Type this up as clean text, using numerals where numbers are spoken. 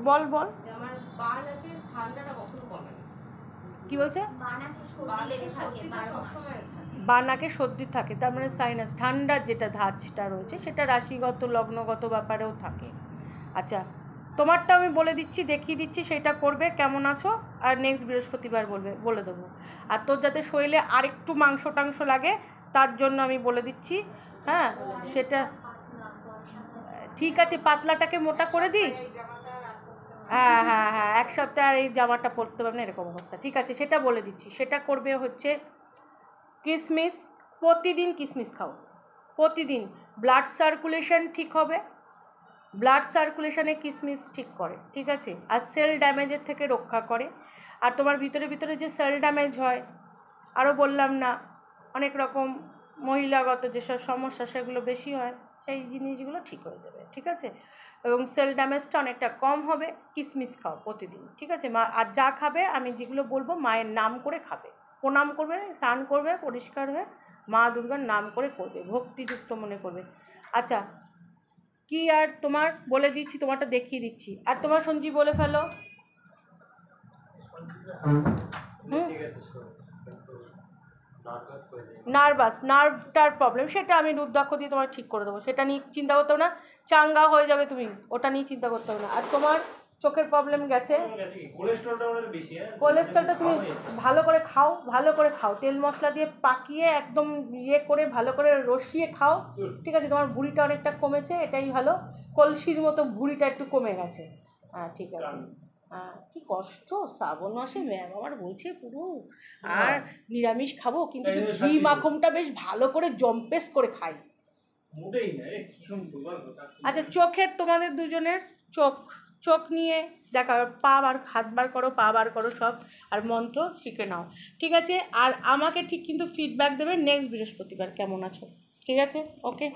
বল বল যে আমার পা নাকে ঠান্ডাটা কখনো কমে না। কি বলছে? বা নাকে সর্দি থাকে, তার মানে সাইনাস, ঠান্ডার যেটা ধাঁচটা রয়েছে সেটা রাশিগত লগ্নগত ব্যাপারেও থাকে। আচ্ছা, তোমারটা আমি বলে দিচ্ছি, দেখিয়ে দিচ্ছি, সেটা করবে কেমন আছো, আর নেক্সট বৃহস্পতিবার বলে দেবো। আর তোর যাতে শরীরে আরেকটু মাংস টাংস লাগে তার জন্য আমি বলে দিচ্ছি, হ্যাঁ সেটা ঠিক আছে। পাতলাটাকে মোটা করে দিই, হ্যাঁ হ্যাঁ হ্যাঁ, এক সপ্তাহে আর এই জামাটা পরতে পারবে না এরকম অবস্থা। ঠিক আছে, সেটা বলে দিচ্ছি। সেটা করবে হচ্ছে কিশমিশ, প্রতিদিন কিশমিশ খাও, প্রতিদিন। ব্লাড সার্কুলেশন ঠিক হবে, ব্লাড সার্কুলেশনে কিশমিশ ঠিক করে, ঠিক আছে। আর সেল ড্যামেজের থেকে রক্ষা করে। আর তোমার ভিতরে ভিতরে যে সেল ড্যামেজ হয়, আরও বললাম না অনেক রকম মহিলাগত যেসব সমস্যা সেগুলো বেশি হয়, সেই জিনিসগুলো ঠিক হয়ে যাবে, ঠিক আছে। এবং সেল ড্যামেজটা অনেকটা কম হবে। কিশমিশ খাও প্রতিদিন, ঠিক আছে মা। আর যা খাবে আমি যেগুলো বলবো মায়ের নাম করে খাবে, প্রণাম করবে, স্নান করবে পরিষ্কার হয়ে, মা দুর্গার নাম করে করবে, ভক্তিযুক্ত মনে করবে। আচ্ছা, কি আর তোমার বলে দিচ্ছি, তোমারটা দেখিয়ে দিচ্ছি। আর তোমার সঞ্জীব বলে ফেলো। নার্ভটার প্রবলেম, সেটা আমি রুদ্রাক্ষ দিয়ে তোমার ঠিক করে দেবো, সেটা নিয়ে চিন্তা করতে হবে না, চাঙ্গা হয়ে যাবে তুমি, ওটা নিয়ে চিন্তা করতে হবে না। আর তোমার চোখের প্রবলেম গেছে, কোলেস্ট্রলটা তুমি ভালো করে খাও, ভালো করে খাও, তেল মশলা দিয়ে পাকিয়ে একদম ইয়ে করে ভালো করে রসিয়ে খাও, ঠিক আছে। তোমার ভুঁড়িটা অনেকটা কমেছে, এটাই ভালো, কলসির মতো ভুঁড়িটা একটু কমে গেছে, হ্যাঁ ঠিক আছে। হ্যাঁ, কী কষ্ট শ্রাবণ মাসে ম্যাম আমার বলছে পুরো। আর নিরামিষ খাবো, কিন্তু একটু ঘি মাখনটা বেশ ভালো করে জম্পেস করে খাই। আচ্ছা, চোখের তোমাদের দুজনের চোখ নিয়ে দেখা, পা বার, হাত বার করো, পা বার করো সব, আর মন্ত্র শিখে নাও, ঠিক আছে। আর আমাকে ঠিক কিন্তু ফিডব্যাক দেবে নেক্সট বৃহস্পতিবার কেমন আছো, ঠিক আছে। ওকে।